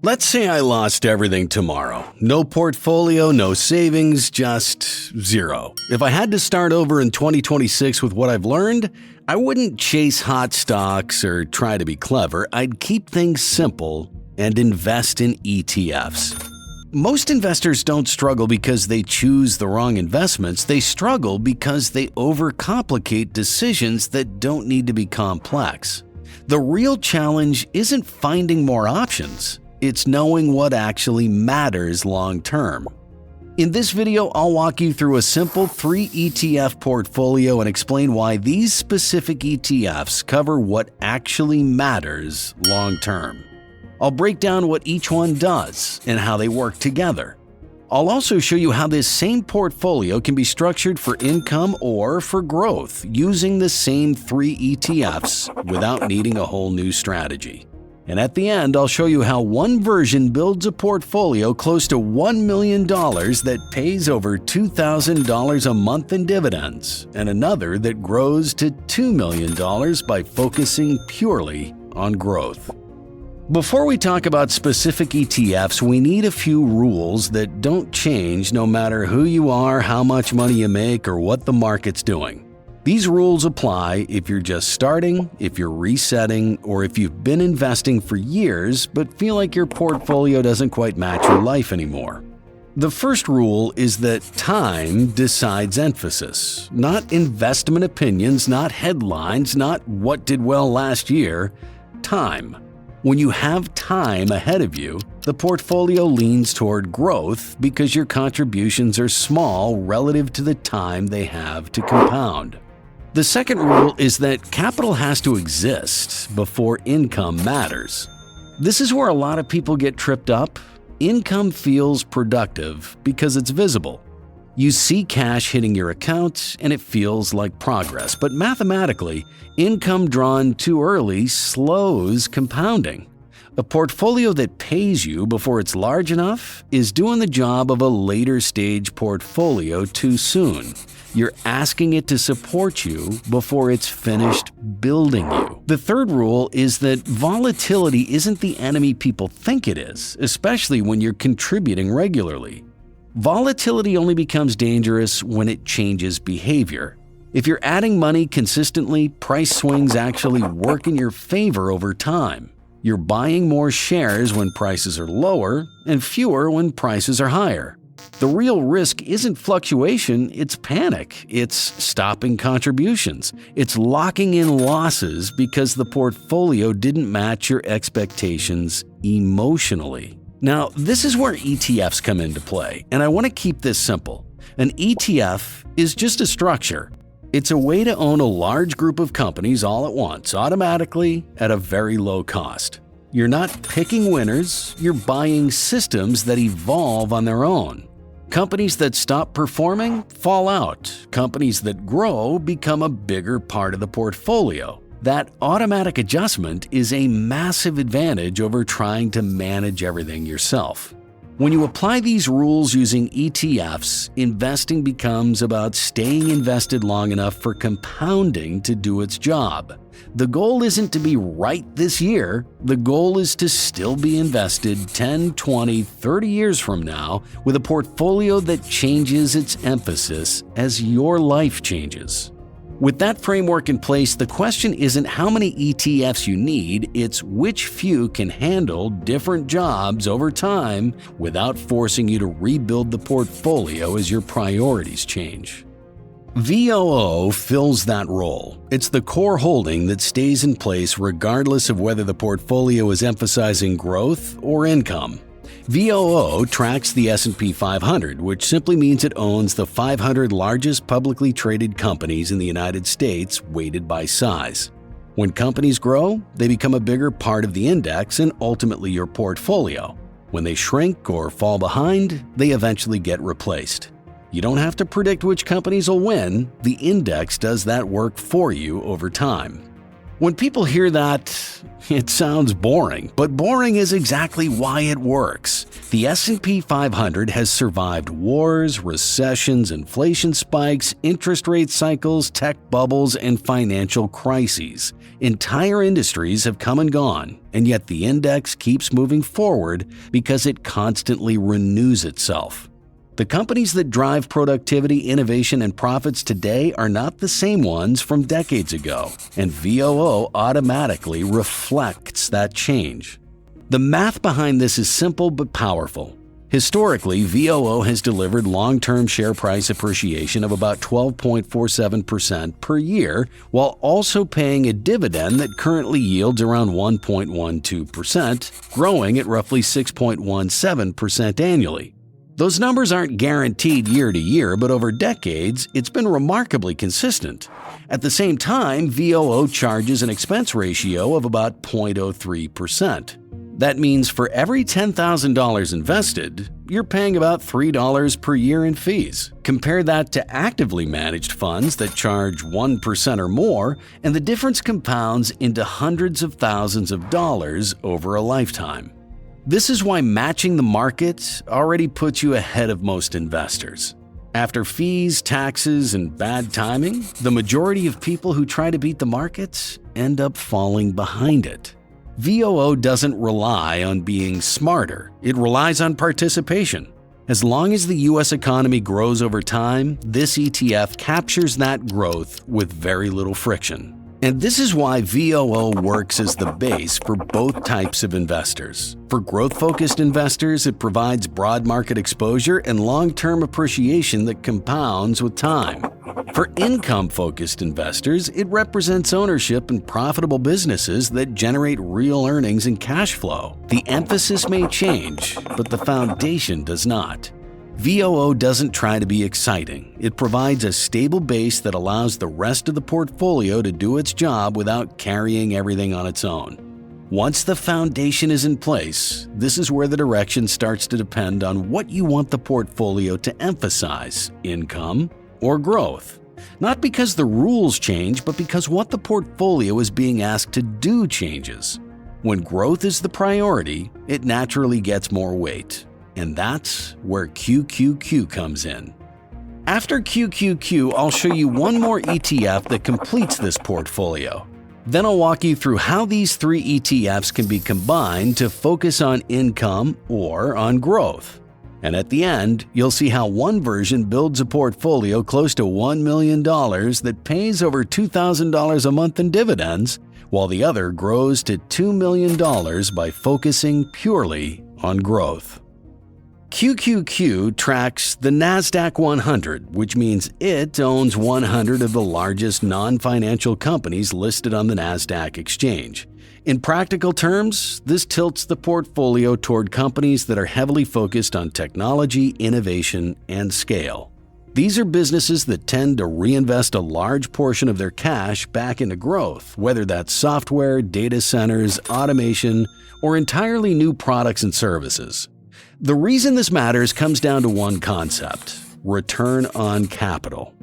Let's say I lost everything tomorrow. No portfolio, no savings, just zero. If I had to start over in 2026 with what I've learned, I wouldn't chase hot stocks or try to be clever. I'd keep things simple and invest in ETFs. Most investors don't struggle because they choose the wrong investments. They struggle because they overcomplicate decisions that don't need to be complex. The real challenge isn't finding more options. It's knowing what actually matters long-term. In this video, I'll walk you through a simple 3 ETF portfolio and explain why these specific ETFs cover what actually matters long-term. I'll break down what each one does and how they work together. I'll also show you how this same portfolio can be structured for income or for growth using the same 3 ETFs without needing a whole new strategy. And at the end, I'll show you how one version builds a portfolio close to $1 million that pays over $2,000 a month in dividends, and another that grows to $2 million by focusing purely on growth. Before we talk about specific ETFs, we need a few rules that don't change no matter who you are, how much money you make, or what the market's doing. These rules apply if you're just starting, if you're resetting, or if you've been investing for years but feel like your portfolio doesn't quite match your life anymore. The first rule is that time decides emphasis, not investment opinions, not headlines, not what did well last year. Time. When you have time ahead of you, the portfolio leans toward growth because your contributions are small relative to the time they have to compound. The second rule is that capital has to exist before income matters. This is where a lot of people get tripped up. Income feels productive because it's visible. You see cash hitting your account and it feels like progress, but mathematically, income drawn too early slows compounding. A portfolio that pays you before it's large enough is doing the job of a later stage portfolio too soon. You're asking it to support you before it's finished building you. The third rule is that volatility isn't the enemy people think it is, especially when you're contributing regularly. Volatility only becomes dangerous when it changes behavior. If you're adding money consistently, price swings actually work in your favor over time. You're buying more shares when prices are lower and fewer when prices are higher. The real risk isn't fluctuation, it's panic. It's stopping contributions. It's locking in losses because the portfolio didn't match your expectations emotionally. Now, this is where ETFs come into play, and I want to keep this simple. An ETF is just a structure. It's a way to own a large group of companies all at once, automatically, at a very low cost. You're not picking winners, you're buying systems that evolve on their own. Companies that stop performing fall out. Companies that grow become a bigger part of the portfolio. That automatic adjustment is a massive advantage over trying to manage everything yourself. When you apply these rules using ETFs, investing becomes about staying invested long enough for compounding to do its job. The goal isn't to be right this year. The goal is to still be invested 10, 20, 30 years from now with a portfolio that changes its emphasis as your life changes. With that framework in place, the question isn't how many ETFs you need, it's which few can handle different jobs over time without forcing you to rebuild the portfolio as your priorities change. VOO fills that role. It's the core holding that stays in place regardless of whether the portfolio is emphasizing growth or income. VOO tracks the S&P 500, which simply means it owns the 500 largest publicly traded companies in the United States, weighted by size. When companies grow, they become a bigger part of the index and ultimately your portfolio. When they shrink or fall behind, they eventually get replaced. You don't have to predict which companies will win. The index does that work for you over time. When people hear that, it sounds boring, but boring is exactly why it works. The S&P 500 has survived wars, recessions, inflation spikes, interest rate cycles, tech bubbles, and financial crises. Entire industries have come and gone, and yet the index keeps moving forward because it constantly renews itself. The companies that drive productivity, innovation, and profits today are not the same ones from decades ago, and VOO automatically reflects that change. The math behind this is simple but powerful. Historically, VOO has delivered long-term share price appreciation of about 12.47% per year, while also paying a dividend that currently yields around 1.12%, growing at roughly 6.17% annually. Those numbers aren't guaranteed year to year, but over decades, it's been remarkably consistent. At the same time, VOO charges an expense ratio of about 0.03%. That means for every $10,000 invested, you're paying about $3 per year in fees. Compare that to actively managed funds that charge 1% or more, and the difference compounds into hundreds of thousands of dollars over a lifetime. This is why matching the market already puts you ahead of most investors. After fees, taxes, and bad timing, the majority of people who try to beat the market end up falling behind it. VOO doesn't rely on being smarter, it relies on participation. As long as the US economy grows over time, this ETF captures that growth with very little friction. And this is why VOO works as the base for both types of investors. For growth-focused investors, it provides broad market exposure and long-term appreciation that compounds with time. For income-focused investors, it represents ownership in profitable businesses that generate real earnings and cash flow. The emphasis may change, but the foundation does not. VOO doesn't try to be exciting. It provides a stable base that allows the rest of the portfolio to do its job without carrying everything on its own. Once the foundation is in place, this is where the direction starts to depend on what you want the portfolio to emphasize, income or growth. Not because the rules change, but because what the portfolio is being asked to do changes. When growth is the priority, it naturally gets more weight. And that's where QQQ comes in. After QQQ, I'll show you one more ETF that completes this portfolio. Then I'll walk you through how these three ETFs can be combined to focus on income or on growth. And at the end, you'll see how one version builds a portfolio close to $1 million that pays over $2,000 a month in dividends, while the other grows to $2 million by focusing purely on growth. QQQ tracks the NASDAQ 100, which means it owns 100 of the largest non-financial companies listed on the NASDAQ exchange. In practical terms, this tilts the portfolio toward companies that are heavily focused on technology, innovation, and scale. These are businesses that tend to reinvest a large portion of their cash back into growth, whether that's software, data centers, automation, or entirely new products and services. The reason this matters comes down to one concept: return on capital.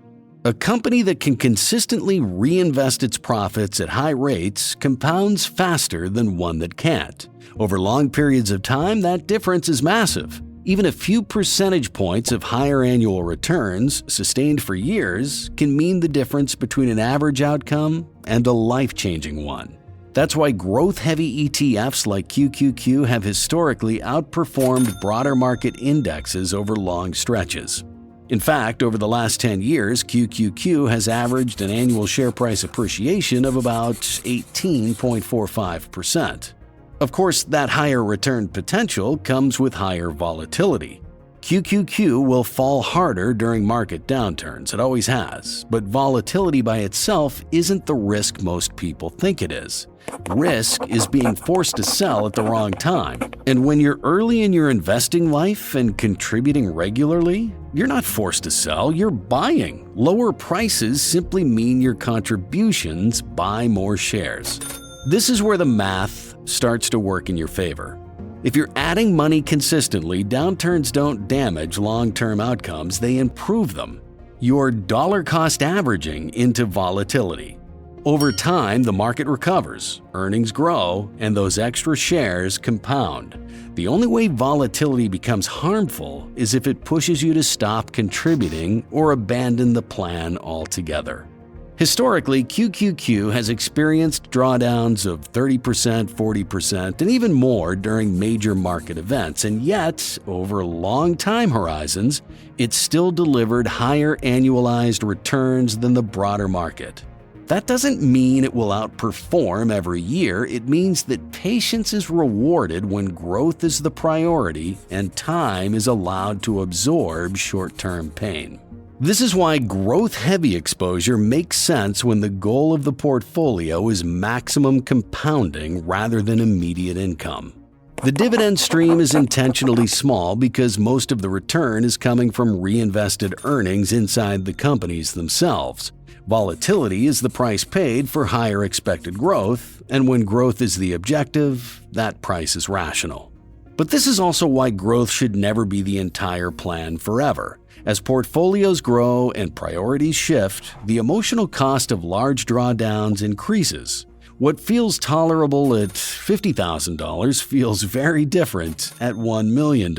A company that can consistently reinvest its profits at high rates compounds faster than one that can't. Over long periods of time, that difference is massive. Even a few percentage points of higher annual returns, sustained for years, can mean the difference between an average outcome and a life-changing one. That's why growth-heavy ETFs like QQQ have historically outperformed broader market indexes over long stretches. In fact, over the last 10 years, QQQ has averaged an annual share price appreciation of about 18.45%. Of course, that higher return potential comes with higher volatility. QQQ will fall harder during market downturns, it always has, but volatility by itself isn't the risk most people think it is. Risk is being forced to sell at the wrong time. And when you're early in your investing life and contributing regularly, you're not forced to sell, you're buying. Lower prices simply mean your contributions buy more shares. This is where the math starts to work in your favor. If you're adding money consistently, downturns don't damage long-term outcomes, they improve them. You're dollar cost averaging into volatility. Over time, the market recovers, earnings grow, and those extra shares compound. The only way volatility becomes harmful is if it pushes you to stop contributing or abandon the plan altogether. Historically, QQQ has experienced drawdowns of 30%, 40%, and even more during major market events, and yet, over long time horizons, it still delivered higher annualized returns than the broader market. That doesn't mean it will outperform every year. It means that patience is rewarded when growth is the priority and time is allowed to absorb short-term pain. This is why growth-heavy exposure makes sense when the goal of the portfolio is maximum compounding rather than immediate income. The dividend stream is intentionally small because most of the return is coming from reinvested earnings inside the companies themselves. Volatility is the price paid for higher expected growth, and when growth is the objective, that price is rational. But this is also why growth should never be the entire plan forever. As portfolios grow and priorities shift, the emotional cost of large drawdowns increases. What feels tolerable at $50,000 feels very different at $1 million.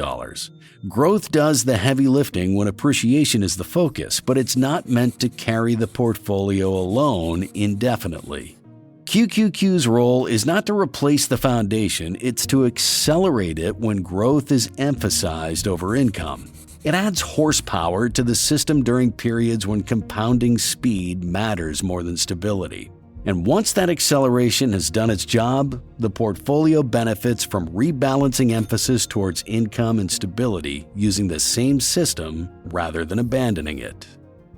Growth does the heavy lifting when appreciation is the focus, but it's not meant to carry the portfolio alone indefinitely. QQQ's role is not to replace the foundation, it's to accelerate it when growth is emphasized over income. It adds horsepower to the system during periods when compounding speed matters more than stability. And once that acceleration has done its job, the portfolio benefits from rebalancing emphasis towards income and stability using the same system rather than abandoning it.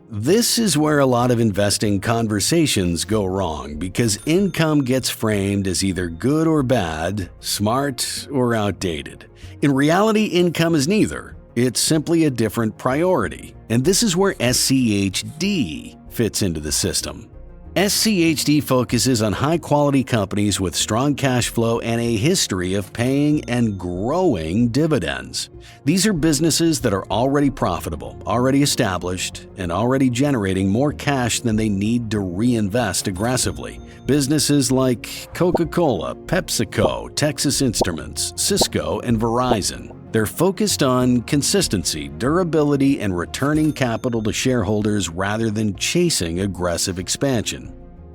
This is where a lot of investing conversations go wrong because income gets framed as either good or bad, smart or outdated. In reality, income is neither. It's simply a different priority. And this is where SCHD fits into the system. SCHD focuses on high-quality companies with strong cash flow and a history of paying and growing dividends. These are businesses that are already profitable, already established, and already generating more cash than they need to reinvest aggressively. Businesses like Coca-Cola, PepsiCo, Texas Instruments, Cisco, and Verizon. They're focused on consistency, durability, and returning capital to shareholders rather than chasing aggressive expansion.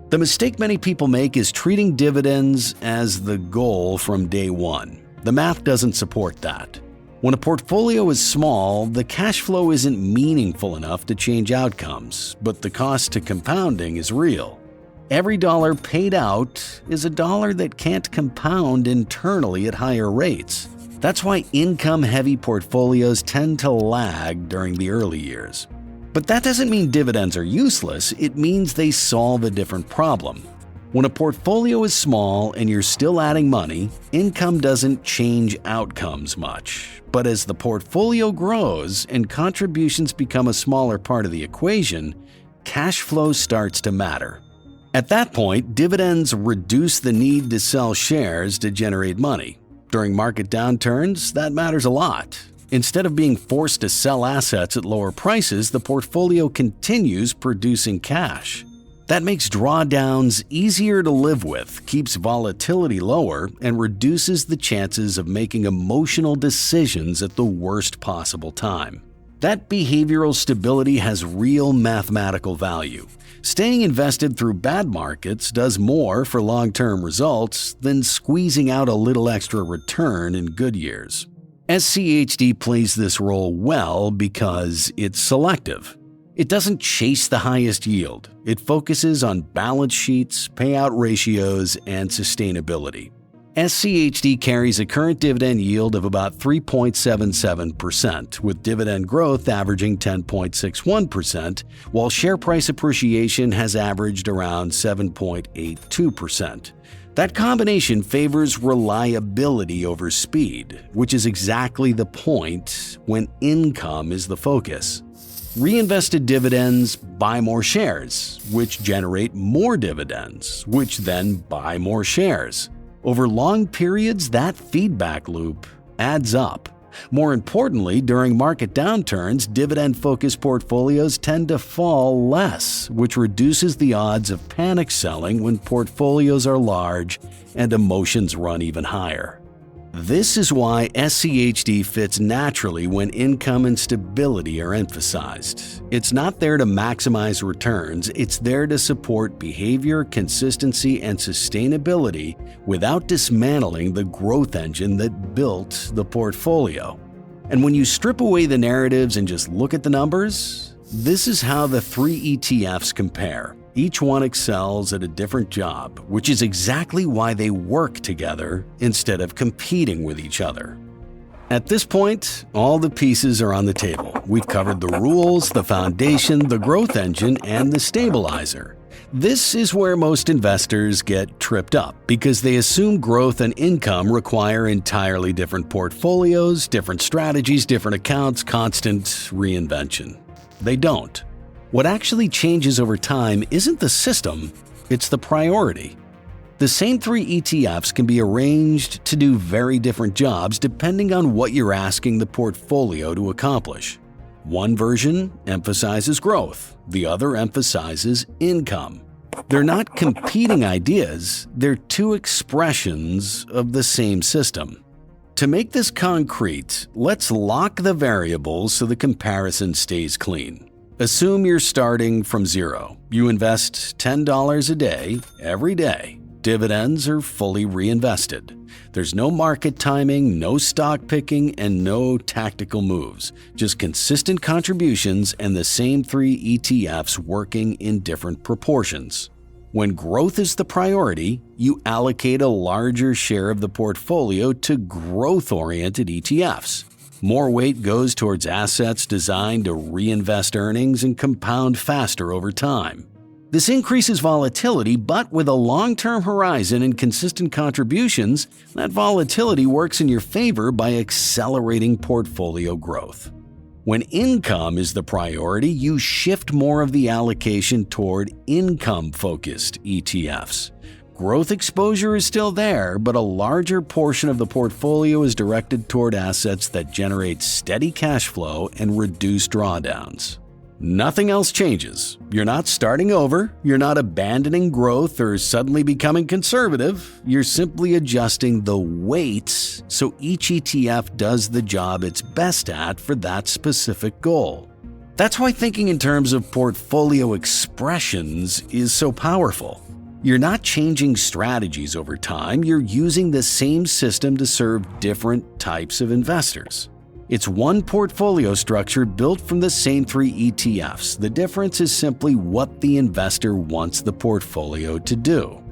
The mistake many people make is treating dividends as the goal from day one. The math doesn't support that. When a portfolio is small, the cash flow isn't meaningful enough to change outcomes, but the cost to compounding is real. Every dollar paid out is a dollar that can't compound internally at higher rates. That's why income-heavy portfolios tend to lag during the early years. But that doesn't mean dividends are useless, it means they solve a different problem. When a portfolio is small and you're still adding money, income doesn't change outcomes much. But as the portfolio grows and contributions become a smaller part of the equation, cash flow starts to matter. At that point, dividends reduce the need to sell shares to generate money. During market downturns, that matters a lot. Instead of being forced to sell assets at lower prices, the portfolio continues producing cash. That makes drawdowns easier to live with, keeps volatility lower, and reduces the chances of making emotional decisions at the worst possible time. That behavioral stability has real mathematical value. Staying invested through bad markets does more for long-term results than squeezing out a little extra return in good years. SCHD plays this role well because it's selective. It doesn't chase the highest yield. It focuses on balance sheets, payout ratios, and sustainability. SCHD carries a current dividend yield of about 3.77%, with dividend growth averaging 10.61%, while share price appreciation has averaged around 7.82%. That combination favors reliability over speed, which is exactly the point when income is the focus. Reinvested dividends buy more shares, which generate more dividends, which then buy more shares. Over long periods, that feedback loop adds up. More importantly, during market downturns, dividend-focused portfolios tend to fall less, which reduces the odds of panic selling when portfolios are large and emotions run even higher. This is why SCHD fits naturally when income and stability are emphasized. It's not there to maximize returns, it's there to support behavior, consistency, and sustainability without dismantling the growth engine that built the portfolio. And when you strip away the narratives and just look at the numbers, this is how the three ETFs compare. Each one excels at a different job, which is exactly why they work together instead of competing with each other. At this point, all the pieces are on the table. We've covered the rules, the foundation, the growth engine, and the stabilizer. This is where most investors get tripped up because they assume growth and income require entirely different portfolios, different strategies, different accounts, constant reinvention. They don't. What actually changes over time isn't the system, it's the priority. The same three ETFs can be arranged to do very different jobs depending on what you're asking the portfolio to accomplish. One version emphasizes growth, the other emphasizes income. They're not competing ideas, they're two expressions of the same system. To make this concrete, let's lock the variables so the comparison stays clean. Assume you're starting from zero. You invest $10 a day, every day. Dividends are fully reinvested. There's no market timing, no stock picking, and no tactical moves. Just consistent contributions and the same three ETFs working in different proportions. When growth is the priority, you allocate a larger share of the portfolio to growth-oriented ETFs. More weight goes towards assets designed to reinvest earnings and compound faster over time. This increases volatility, but with a long-term horizon and consistent contributions, that volatility works in your favor by accelerating portfolio growth. When income is the priority, you shift more of the allocation toward income-focused ETFs. Growth exposure is still there, but a larger portion of the portfolio is directed toward assets that generate steady cash flow and reduce drawdowns. Nothing else changes. You're not starting over, you're not abandoning growth or suddenly becoming conservative. You're simply adjusting the weights so each ETF does the job it's best at for that specific goal. That's why thinking in terms of portfolio expressions is so powerful. You're not changing strategies over time, you're using the same system to serve different types of investors. It's one portfolio structure built from the same three ETFs. The difference is simply what the investor wants the portfolio to do.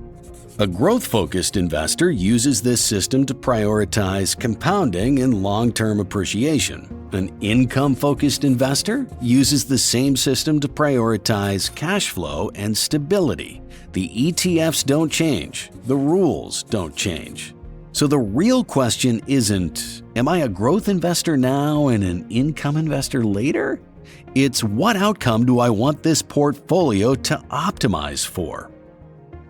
A growth-focused investor uses this system to prioritize compounding and long-term appreciation. An income-focused investor uses the same system to prioritize cash flow and stability. The ETFs don't change, the rules don't change. So the real question isn't, am I a growth investor now and an income investor later? It's what outcome do I want this portfolio to optimize for?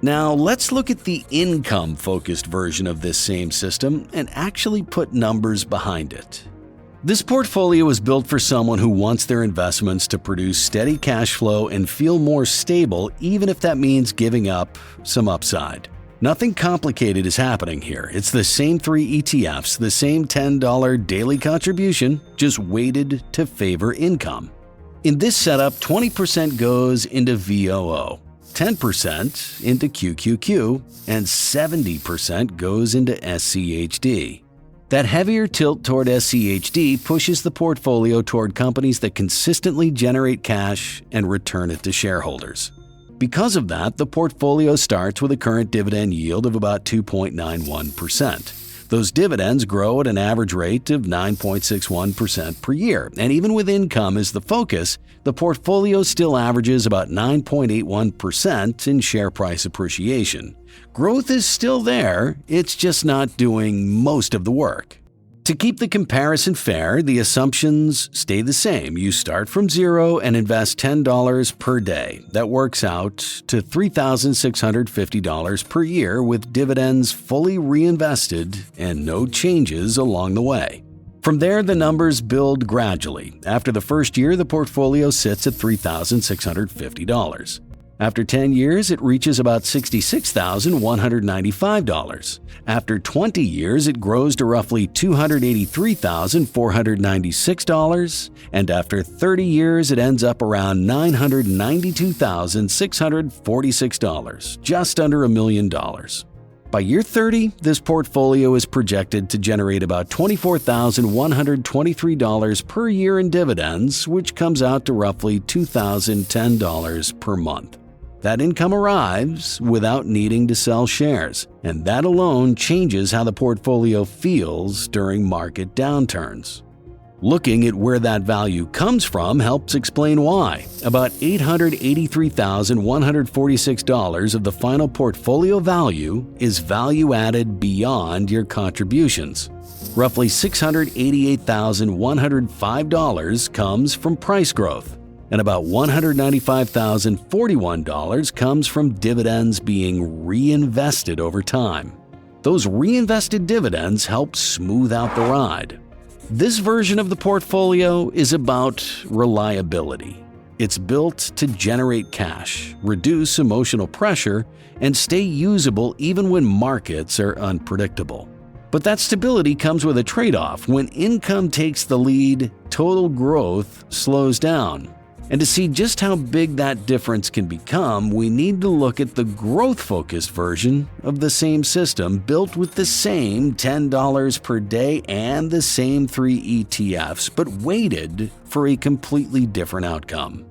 Now let's look at the income-focused version of this same system and actually put numbers behind it. This portfolio is built for someone who wants their investments to produce steady cash flow and feel more stable, even if that means giving up some upside. Nothing complicated is happening here. It's the same three ETFs, the same $10 daily contribution, just weighted to favor income. In this setup, 20% goes into VOO, 10% into QQQ, and 70% goes into SCHD. That heavier tilt toward SCHD pushes the portfolio toward companies that consistently generate cash and return it to shareholders. Because of that, the portfolio starts with a current dividend yield of about 2.91%. Those dividends grow at an average rate of 9.61% per year, and even with income as the focus, the portfolio still averages about 9.81% in share price appreciation. Growth is still there, it's just not doing most of the work. To keep the comparison fair, the assumptions stay the same. You start from zero and invest $10 per day. That works out to $3,650 per year with dividends fully reinvested and no changes along the way. From there, the numbers build gradually. After the first year, the portfolio sits at $3,650. After 10 years, it reaches about $66,195. After 20 years, it grows to roughly $283,496. And after 30 years, it ends up around $992,646, just under $1 million. By year 30, this portfolio is projected to generate about $24,123 per year in dividends, which comes out to roughly $2,010 per month. That income arrives without needing to sell shares, and that alone changes how the portfolio feels during market downturns. Looking at where that value comes from helps explain why. About $883,146 of the final portfolio value is value added beyond your contributions. Roughly $688,105 comes from price growth, and about $195,041 comes from dividends being reinvested over time. Those reinvested dividends help smooth out the ride. This version of the portfolio is about reliability. It's built to generate cash, reduce emotional pressure, and stay usable even when markets are unpredictable. But that stability comes with a trade-off. When income takes the lead, total growth slows down. And to see just how big that difference can become, we need to look at the growth-focused version of the same system, built with the same $10 per day and the same 3 ETFs, but weighted for a completely different outcome.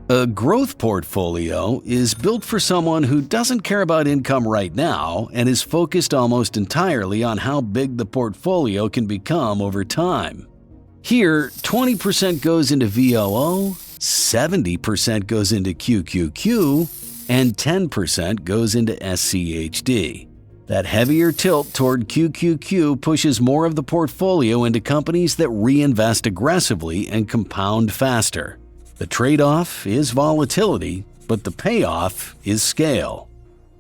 A growth portfolio is built for someone who doesn't care about income right now and is focused almost entirely on how big the portfolio can become over time. Here, 20% goes into VOO, 70% goes into QQQ, and 10% goes into SCHD. That heavier tilt toward QQQ pushes more of the portfolio into companies that reinvest aggressively and compound faster. The trade-off is volatility, but the payoff is scale.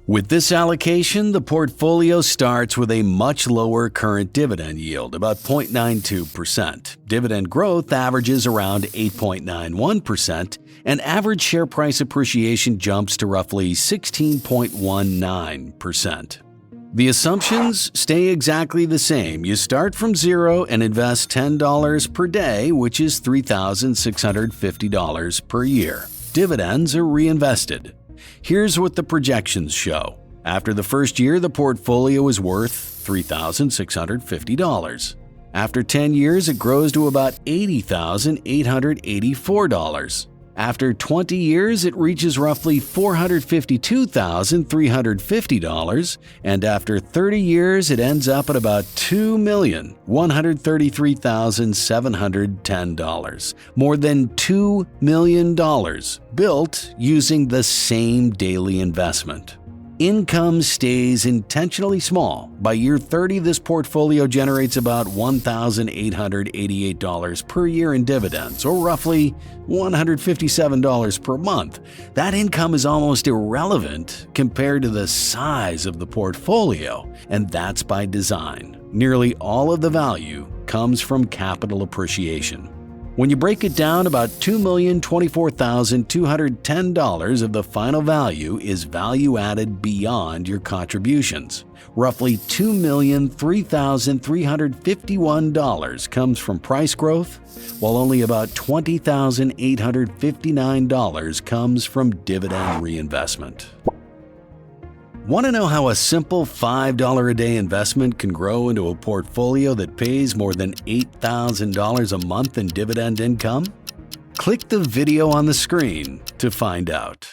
With this allocation, the portfolio starts with a much lower current dividend yield, about 0.92%. Dividend growth averages around 8.91%, and average share price appreciation jumps to roughly 16.19%. The assumptions stay exactly the same. You start from zero and invest $10 per day, which is $3,650 per year. Dividends are reinvested. Here's what the projections show. After the first year, the portfolio is worth $3,650. After 10 years, it grows to about $80,884. After 20 years, it reaches roughly $452,350, and after 30 years, it ends up at about $2,133,710, more than $2 million, built using the same daily investment. Income stays intentionally small. By year 30, this portfolio generates about $1,888 per year in dividends, or roughly $157 per month. That income is almost irrelevant compared to the size of the portfolio, and that's by design. Nearly all of the value comes from capital appreciation. When you break it down, about $2,024,210 of the final value is value added beyond your contributions. Roughly $2,003,351 comes from price growth, while only about $20,859 comes from dividend reinvestment. Want to know how a simple $5 a day investment can grow into a portfolio that pays more than $8,000 a month in dividend income? Click the video on the screen to find out.